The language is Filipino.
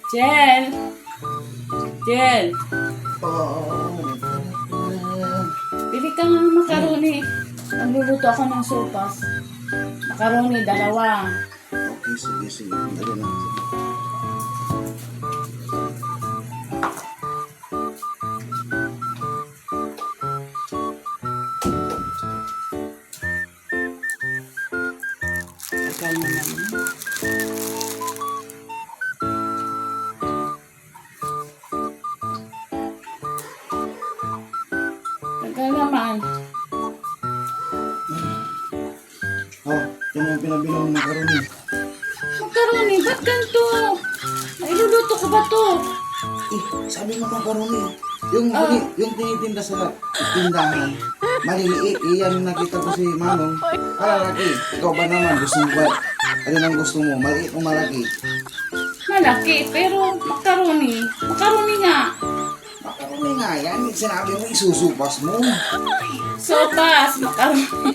Jel! Jel! Bili ka nga ng makaroni. Nagluluto ako ng sopas. Makaroni, 2. Okay, sige. Dali na. Tagal na naman. Tagal naman. Oh, yan yung pinabilang ng makaroni. Makaroni, ba't ganito? Nailuluto ko ba to? Sabi mo makaroni. Yung tinitinda sa tindahan, maliliit. Iyan nakita ko si Manong. Malaki. Ikaw ba naman? Gusto mo ba? Ano ang gusto mo? Maliit o malaki? Malaki, pero makaroni. Makaroni nga. Makaroni nga yan. Sinabi mo isusupas mo. Sopas, makaroni.